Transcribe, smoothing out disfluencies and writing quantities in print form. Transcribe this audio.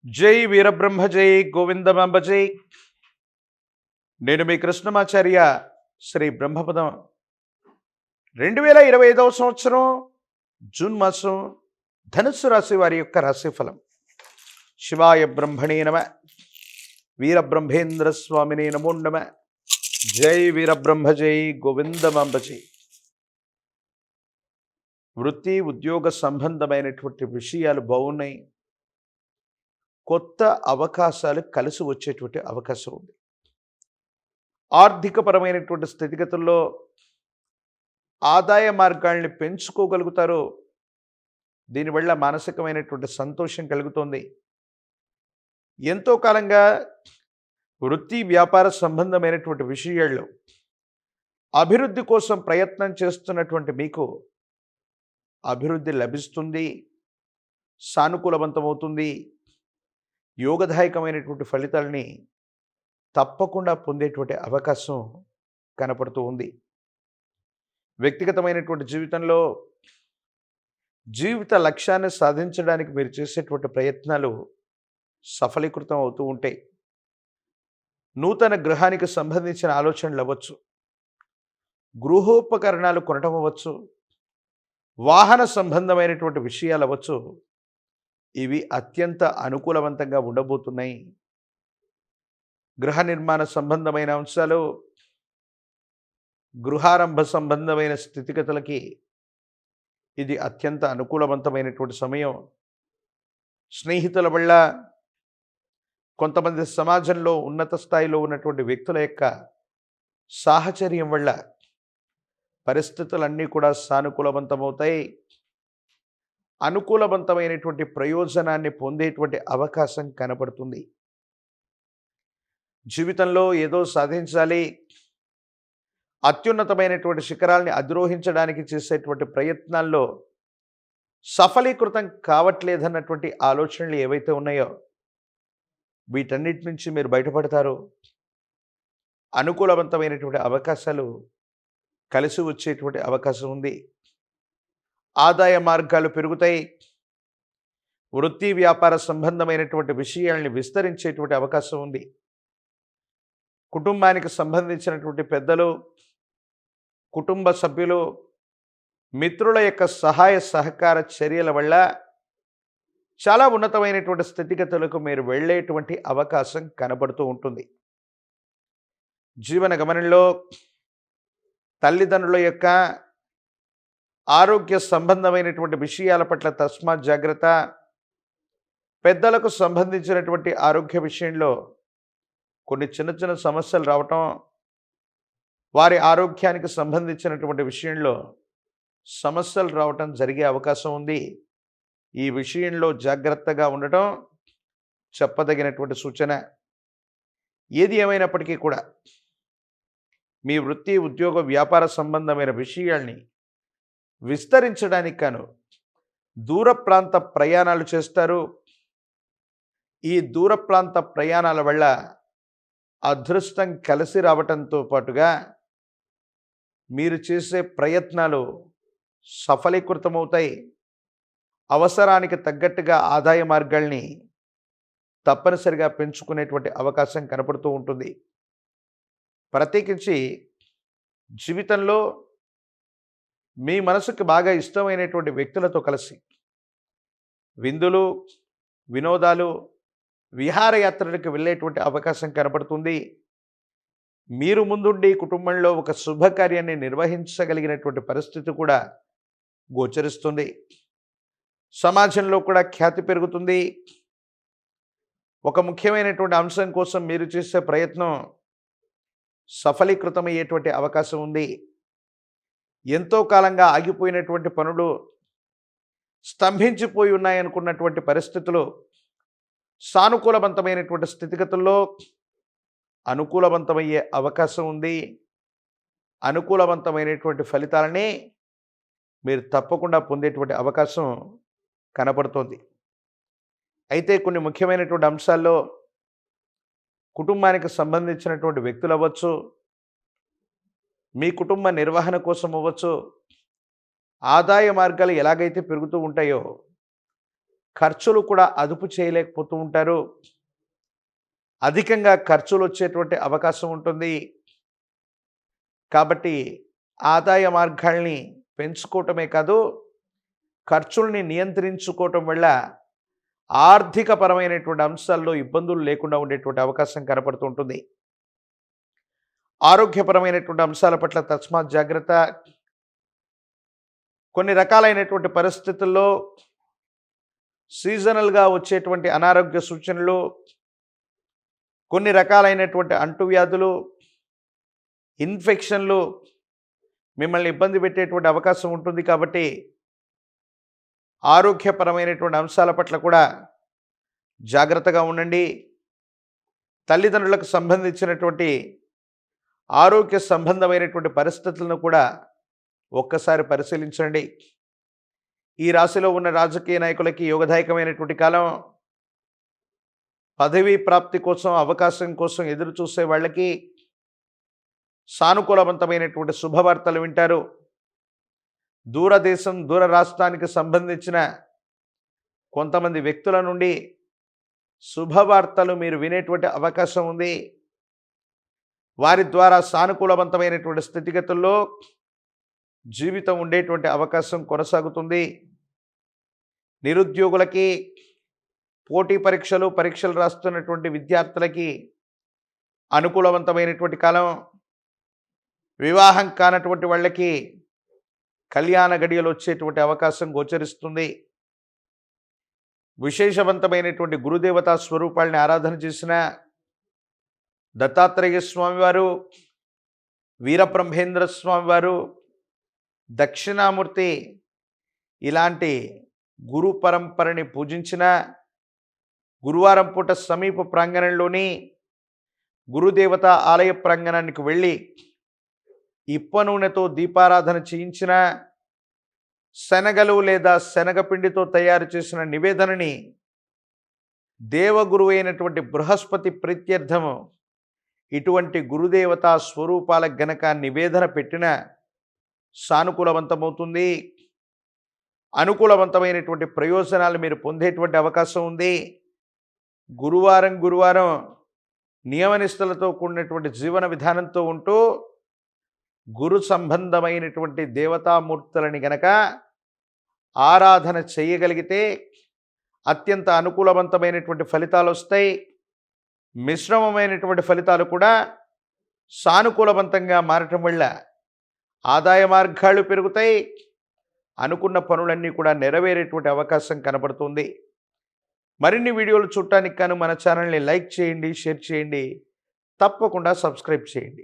జై వీరబ్రహ్మ జై గోవిందమాంబ జై. నేను మీ కృష్ణమాచార్య. శ్రీ బ్రహ్మపదం 2025 సంవత్సరం జూన్ మాసం ధనుస్సు రాశి వారి యొక్క రాశిఫలం. శివాయ బ్రహ్మణే నమ. వీరబ్రహ్మేంద్ర స్వామినే నమో నమ. జై వీరబ్రహ్మ జై గోవిందమాంబ జై. వృత్తి ఉద్యోగ సంబంధమైనటువంటి విషయాలు బాగున్నాయి. కొత్త అవకాశాలు కలిసి వచ్చేటువంటి అవకాశం ఉంది. ఆర్థికపరమైనటువంటి స్థితిగతుల్లో ఆదాయ మార్గాల్ని పెంచుకోగలుగుతారు. దీనివల్ల మానసికమైనటువంటి సంతోషం కలుగుతుంది. ఎంతో కాలంగా వృత్తి వ్యాపార సంబంధమైనటువంటి విషయాల్లో అభివృద్ధి కోసం ప్రయత్నం చేస్తున్నటువంటి మీకు అభివృద్ధి లభిస్తుంది, సానుకూలవంతమవుతుంది. యోగదాయకమైనటువంటి ఫలితాలని తప్పకుండా పొందేటువంటి అవకాశం కనపడుతూ ఉంది. వ్యక్తిగతమైనటువంటి జీవితంలో జీవిత లక్ష్యాన్ని సాధించడానికి మీరు చేసేటువంటి ప్రయత్నాలు సఫలీకృతం అవుతూ ఉంటాయి. నూతన గృహానికి సంబంధించిన ఆలోచనలు అవ్వచ్చు, గృహోపకరణాలు కొనటం అవ్వచ్చు, వాహన సంబంధమైనటువంటి విషయాలు అవ్వచ్చు. ఇవి అత్యంత అనుకూలవంతంగా ఉండబోతున్నాయి. గృహ నిర్మాణ సంబంధమైన అంశాలు, గృహారంభ సంబంధమైన స్థితిగతులకి ఇది అత్యంత అనుకూలవంతమైనటువంటి సమయం. స్నేహితుల వల్ల, కొంతమంది సమాజంలో ఉన్నత స్థాయిలో ఉన్నటువంటి వ్యక్తుల యొక్క సాహచర్యం వల్ల పరిస్థితులన్నీ కూడా సానుకూలవంతమవుతాయి. అనుకూలవంతమైనటువంటి ప్రయోజనాన్ని పొందేటువంటి అవకాశం కనపడుతుంది. జీవితంలో ఏదో సాధించాలి, అత్యున్నతమైనటువంటి శిఖరాల్ని అధిరోహించడానికి చేసేటువంటి ప్రయత్నాల్లో సఫలీకృతం కావట్లేదన్నటువంటి ఆలోచనలు ఏవైతే ఉన్నాయో వీటన్నిటి నుంచి మీరు బయటపడతారు. అనుకూలవంతమైనటువంటి అవకాశాలు కలిసి వచ్చేటువంటి అవకాశం ఉంది. ఆదాయ మార్గాలు పెరుగుతాయి. వృత్తి వ్యాపార సంబంధమైనటువంటి విషయాల్ని విస్తరించేటువంటి అవకాశం ఉంది. కుటుంబానికి సంబంధించినటువంటి పెద్దలు, కుటుంబ సభ్యులు, మిత్రుల యొక్క సహాయ సహకార చర్యల వల్ల చాలా ఉన్నతమైనటువంటి స్థితిగతులకు మీరు వెళ్ళేటువంటి అవకాశం కనబడుతూ ఉంటుంది. జీవన గమనంలో తల్లిదండ్రుల యొక్క ఆరోగ్య సంబంధమైనటువంటి విషయాల పట్ల తస్మాత్ జాగ్రత్త. పెద్దలకు సంబంధించినటువంటి ఆరోగ్య విషయంలో కొన్ని చిన్న చిన్న సమస్యలు రావటం, వారి ఆరోగ్యానికి సంబంధించినటువంటి విషయంలో సమస్యలు రావటం జరిగే అవకాశం ఉంది. ఈ విషయంలో జాగ్రత్తగా ఉండటం చెప్పదగినటువంటి సూచన. ఏది ఏమైనప్పటికీ కూడా మీ వృత్తి ఉద్యోగ వ్యాపార సంబంధమైన విషయాల్ని విస్తరించడానికి గాను దూర ప్రాంత ప్రయాణాలు చేస్తారు. ఈ దూర ప్రాంత ప్రయాణాల వల్ల అదృష్టం కలిసి రావటంతో పాటుగా మీరు చేసే ప్రయత్నాలు సఫలీకృతమవుతాయి. అవసరానికి తగ్గట్టుగా ఆదాయ మార్గాల్ని తప్పనిసరిగా పెంచుకునేటువంటి అవకాశం కనపడుతూ ఉంటుంది. ప్రత్యేకించి జీవితంలో మీ మనసుకు బాగా ఇష్టమైనటువంటి వ్యక్తులతో కలిసి విందులు, వినోదాలు, విహారయాత్రలకు వెళ్ళేటువంటి అవకాశం కనపడుతుంది. మీరు ముందుండి కుటుంబంలో ఒక శుభకార్యాన్ని నిర్వహించగలిగినటువంటి పరిస్థితి కూడా గోచరిస్తుంది. సమాజంలో కూడా ఖ్యాతి పెరుగుతుంది. ఒక ముఖ్యమైనటువంటి అంశం కోసం మీరు చేసే ప్రయత్నం సఫలీకృతమయ్యేటువంటి అవకాశం ఉంది. ఎంతో కాలంగా ఆగిపోయినటువంటి పనులు, స్తంభించిపోయి ఉన్నాయనుకున్నటువంటి పరిస్థితులు సానుకూలవంతమైనటువంటి స్థితిగతుల్లో అనుకూలవంతమయ్యే అవకాశం ఉంది. అనుకూలవంతమైనటువంటి ఫలితాలని మీరు తప్పకుండా పొందేటువంటి అవకాశం కనపడుతోంది. అయితే కొన్ని ముఖ్యమైనటువంటి అంశాల్లో కుటుంబానికి సంబంధించినటువంటి వ్యక్తులు అవ్వచ్చు, మీ కుటుంబ నిర్వహణ కోసం అవ్వచ్చు, ఆదాయ మార్గాలు ఎలాగైతే పెరుగుతూ ఉంటాయో ఖర్చులు కూడా అదుపు చేయలేకపోతూ ఉంటారు. అధికంగా ఖర్చులు వచ్చేటువంటి అవకాశం ఉంటుంది. కాబట్టి ఆదాయ మార్గాల్ని పెంచుకోవటమే కాదు, ఖర్చుల్ని నియంత్రించుకోవటం వల్ల ఆర్థికపరమైనటువంటి అంశాల్లో ఇబ్బందులు లేకుండా ఉండేటువంటి అవకాశం కనపడుతూ ఉంటుంది. ఆరోగ్యపరమైనటువంటి అంశాల పట్ల తస్మాత్ జాగ్రత్త. కొన్ని రకాలైనటువంటి పరిస్థితుల్లో సీజనల్గా వచ్చేటువంటి అనారోగ్య సూచనలు, కొన్ని రకాలైనటువంటి అంటువ్యాధులు, ఇన్ఫెక్షన్లు మిమ్మల్ని ఇబ్బంది పెట్టేటువంటి అవకాశం ఉంటుంది. కాబట్టి ఆరోగ్యపరమైనటువంటి అంశాల పట్ల కూడా జాగ్రత్తగా ఉండండి. తల్లిదండ్రులకు సంబంధించినటువంటి ఆరోగ్య సంబంధమైనటువంటి పరిస్థితులను కూడా ఒక్కసారి పరిశీలించండి. ఈ రాశిలో ఉన్న రాజకీయ నాయకులకి యోగదాయకమైనటువంటి కాలం. పదవీ ప్రాప్తి కోసం, అవకాశం కోసం ఎదురు చూసే వాళ్ళకి సానుకూలవంతమైనటువంటి శుభవార్తలు వింటారు. దూరదేశం, దూర రాష్ట్రానికి సంబంధించిన కొంతమంది వ్యక్తుల నుండి శుభవార్తలు మీరు వినేటువంటి అవకాశం ఉంది. వారి ద్వారా సానుకూలవంతమైనటువంటి స్థితిగతుల్లో జీవితం ఉండేటువంటి అవకాశం కొనసాగుతుంది. నిరుద్యోగులకి, పోటీ పరీక్షలు రాస్తున్నటువంటి విద్యార్థులకి అనుకూలవంతమైనటువంటి కాలం. వివాహం కానటువంటి వాళ్ళకి కళ్యాణ గడియలు వచ్చేటువంటి అవకాశం గోచరిస్తుంది. విశేషవంతమైనటువంటి గురుదేవతా స్వరూపాలని ఆరాధన చేసిన దత్తాత్రేయ స్వామివారు, వీరబ్రహ్మేంద్ర స్వామివారు, దక్షిణామూర్తి ఇలాంటి గురు పరంపరని పూజించిన, గురువారం పూట సమీప ప్రాంగణంలోని గురుదేవత ఆలయ ప్రాంగణానికి వెళ్ళి ఇప్ప నూనెతో దీపారాధన చేయించిన, శనగలు లేదా శనగపిండితో తయారు చేసిన నివేదనని దేవగురు అయినటువంటి బృహస్పతి ప్రీత్యర్థము ఇటువంటి గురుదేవతా స్వరూపాలకు గనక నివేదన పెట్టిన సానుకూలవంతమవుతుంది. అనుకూలవంతమైనటువంటి ప్రయోజనాలు మీరు పొందేటువంటి అవకాశం ఉంది. గురువారం నియమనిష్టలతో కూడినటువంటి జీవన విధానంతో ఉంటూ గురు సంబంధమైనటువంటి దేవతామూర్తులని గనక ఆరాధన చేయగలిగితే అత్యంత అనుకూలవంతమైనటువంటి ఫలితాలు వస్తాయి. మిశ్రమమైనటువంటి ఫలితాలు కూడా సానుకూలవంతంగా మారటం వల్ల ఆదాయ మార్గాలు పెరుగుతాయి. అనుకున్న పనులన్నీ కూడా నెరవేరేటువంటి అవకాశం కనబడుతుంది. మరిన్ని వీడియోలు చూడటానికి గాను మన ఛానల్ని లైక్ చేయండి, షేర్ చేయండి, తప్పకుండా సబ్స్క్రైబ్ చేయండి.